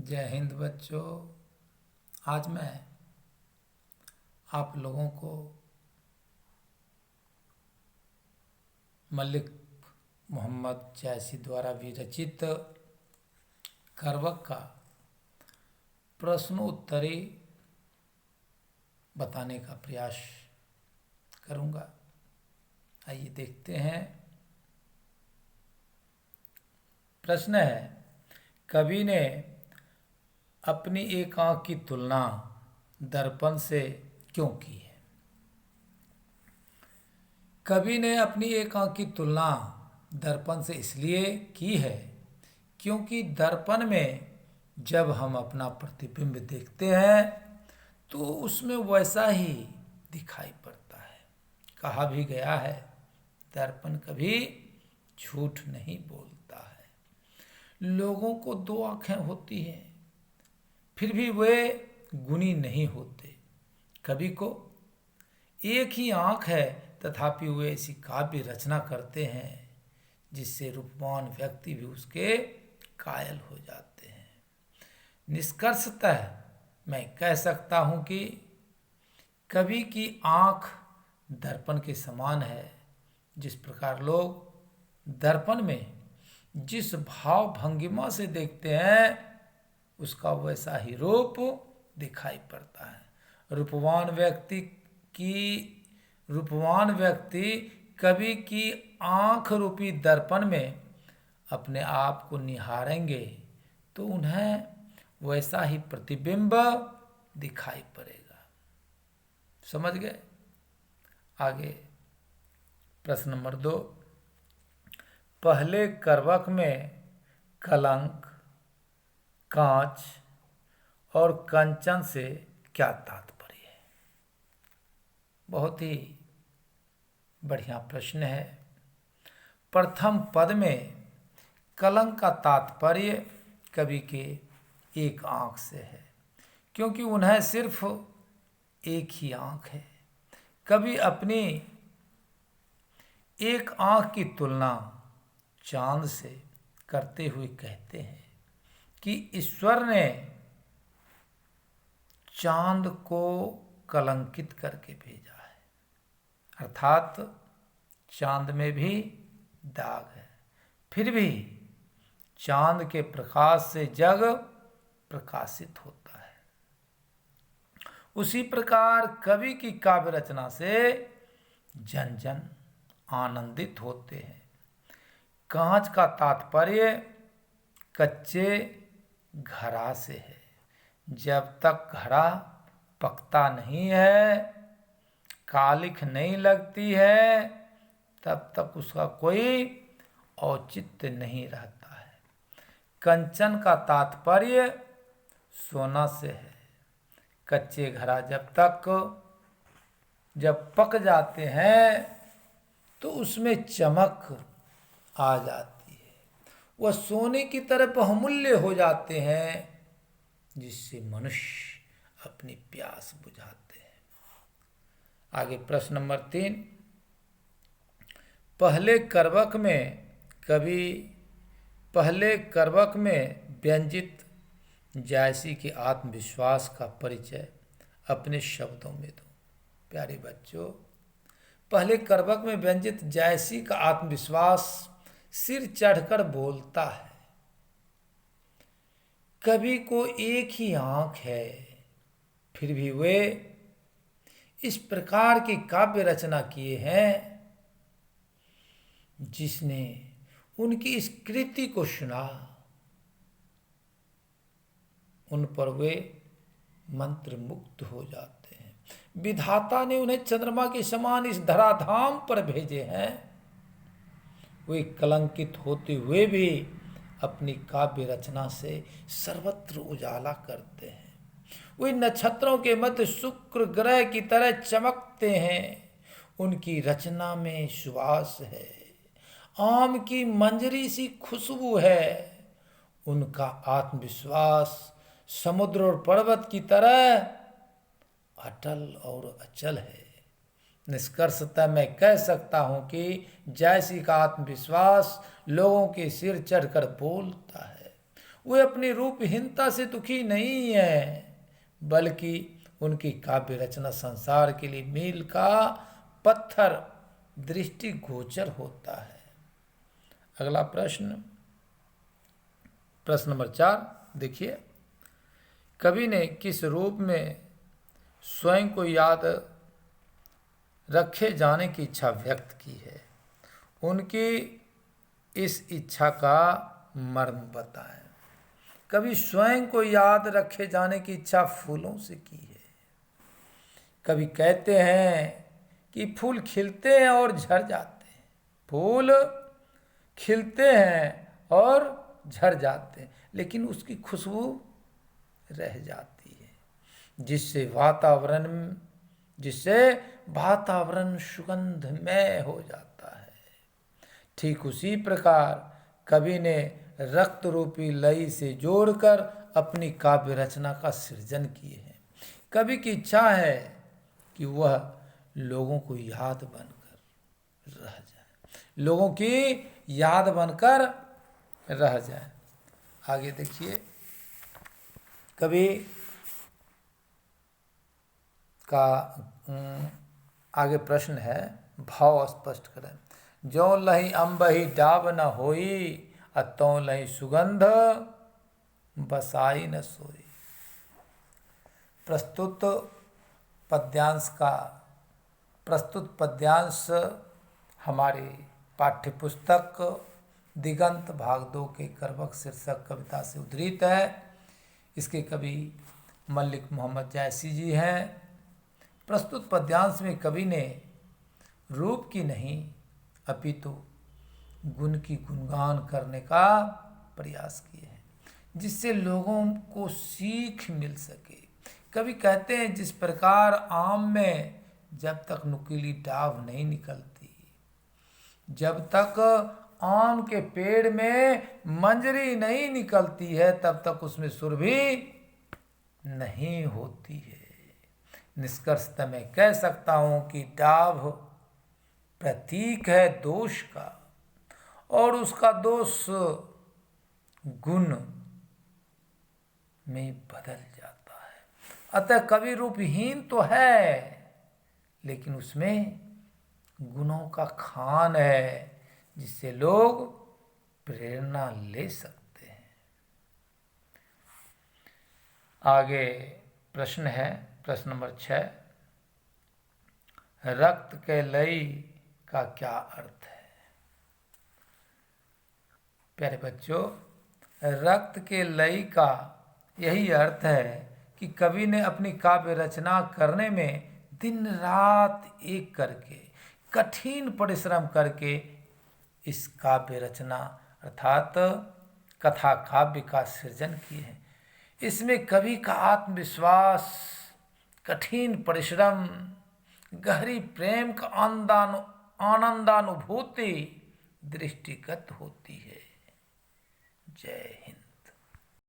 जय हिंद बच्चों। आज मैं आप लोगों को मलिक मोहम्मद जैसी द्वारा विरचित करवक का प्रश्नोत्तरी बताने का प्रयास करूंगा। आइए देखते हैं। प्रश्न है, कवि ने अपनी एक आंख की तुलना दर्पण से क्यों की है? कवि ने अपनी एक आंख की तुलना दर्पण से इसलिए की है क्योंकि दर्पण में जब हम अपना प्रतिबिंब देखते हैं तो उसमें वैसा ही दिखाई पड़ता है। कहा भी गया है, दर्पण कभी झूठ नहीं बोलता है। लोगों को दो आंखें होती हैं, फिर भी वे गुणी नहीं होते। कवि को एक ही आंख है, तथापि वे ऐसी काव्य रचना करते हैं जिससे रूपवान व्यक्ति भी उसके कायल हो जाते हैं। निष्कर्षतः मैं कह सकता हूं कि कवि की आंख दर्पण के समान है। जिस प्रकार लोग दर्पण में जिस भाव भंगिमा से देखते हैं उसका वैसा ही रूप दिखाई पड़ता है। रूपवान व्यक्ति कवि की आंख रूपी दर्पण में अपने आप को निहारेंगे तो उन्हें वैसा ही प्रतिबिंब दिखाई पड़ेगा। समझ गए? आगे प्रश्न नंबर 2। पहले करवक में कलंक, कांच और कंचन से क्या तात्पर्य है? बहुत ही बढ़िया प्रश्न है। प्रथम पद में कलंक का तात्पर्य कवि के एक आंख से है, क्योंकि उन्हें सिर्फ एक ही आंख है। कवि अपनी एक आंख की तुलना चांद से करते हुए कहते हैं कि ईश्वर ने चांद को कलंकित करके भेजा है, अर्थात चांद में भी दाग है, फिर भी चांद के प्रकाश से जग प्रकाशित होता है। उसी प्रकार कवि की काव्य रचना से जन जन आनंदित होते हैं। कांच का तात्पर्य कच्चे घड़ा से है। जब तक घड़ा पकता नहीं है, कालिख नहीं लगती है, तब तक उसका कोई औचित्य नहीं रहता है। कंचन का तात्पर्य सोना से है। कच्चे घड़ा जब पक जाते हैं तो उसमें चमक आ जाती है, वह सोने की तरह बहुमूल्य हो जाते हैं, जिससे मनुष्य अपनी प्यास बुझाते हैं। आगे प्रश्न नंबर 3। पहले करवक में व्यंजित जायसी के आत्मविश्वास का परिचय अपने शब्दों में दो। प्यारे बच्चों, पहले करवक में व्यंजित जायसी का आत्मविश्वास सिर चढ़कर बोलता है। कवि को एक ही आंख है, फिर भी वे इस प्रकार की काव्य रचना किए हैं जिसने उनकी इस कृति को सुना, उन पर वे मंत्र मुग्ध हो जाते हैं। विधाता ने उन्हें चंद्रमा के समान इस धराधाम पर भेजे हैं। वे कलंकित होते हुए भी अपनी काव्य रचना से सर्वत्र उजाला करते हैं। वे नक्षत्रों के मध्य शुक्र ग्रह की तरह चमकते हैं। उनकी रचना में सुवास है, आम की मंजरी सी खुशबू है। उनका आत्मविश्वास समुद्र और पर्वत की तरह अटल और अचल है। निष्कर्षतः मैं कह सकता हूं कि जायसी का आत्मविश्वास लोगों के सिर चढ़कर बोलता है। वे अपनी रूपहीनता से दुखी नहीं है, बल्कि उनकी काव्य रचना संसार के लिए मील का पत्थर दृष्टिगोचर होता है। अगला प्रश्न नंबर 4 देखिए, कवि ने किस रूप में स्वयं को याद रखे जाने की इच्छा व्यक्त की है? उनकी इस इच्छा का मर्म बताएं। कवि स्वयं को याद रखे जाने की इच्छा फूलों से की है। कवि कहते हैं कि फूल खिलते हैं और झड़ जाते हैं, फूल खिलते हैं और झड़ जाते हैं, लेकिन उसकी खुशबू रह जाती है, जिससे वातावरण सुगंधमय हो जाता है। ठीक उसी प्रकार कवि ने रक्त रूपी लई से जोड़कर अपनी काव्य रचना का सृजन किए हैं। कवि की इच्छा है कि वह लोगों को याद बनकर रह जाए, लोगों की याद बनकर रह जाए। आगे देखिए, कवि का आगे प्रश्न है, भाव स्पष्ट करें। जो लही अम्बही डाब न होई, अतों लही सुगंध बसाई न सोई। प्रस्तुत पद्यांश हमारे पाठ्यपुस्तक दिगंत भाग 2 के करवक शीर्षक कविता से उद्धृत है। इसके कवि मलिक मोहम्मद जायसी जी हैं। प्रस्तुत पद्यांश में कवि ने रूप की नहीं अपितु गुण की गुणगान करने का प्रयास किए हैं, जिससे लोगों को सीख मिल सके। कवि कहते हैं, जिस प्रकार आम में जब तक नुकीली डाव नहीं निकलती, जब तक आम के पेड़ में मंजरी नहीं निकलती है, तब तक उसमें सुरभि नहीं होती है। निष्कर्षतः मैं कह सकता हूं कि डाव प्रतीक है दोष का, और उसका दोष गुण में बदल जाता है। अतः कवि रूपहीन तो है, लेकिन उसमें गुणों का खान है, जिससे लोग प्रेरणा ले सकते हैं। आगे प्रश्न है, प्रश्न नंबर 6, रक्त के लई का क्या अर्थ है? प्यारे बच्चों, रक्त के लई का यही अर्थ है कि कवि ने अपनी काव्य रचना करने में दिन रात एक करके कठिन परिश्रम करके इस काव्य रचना अर्थात कथा काव्य का सृजन किए हैं। इसमें कवि का आत्मविश्वास, कठिन परिश्रम, गहरी प्रेम का आनंदानुभूति दृष्टिगत होती है। जय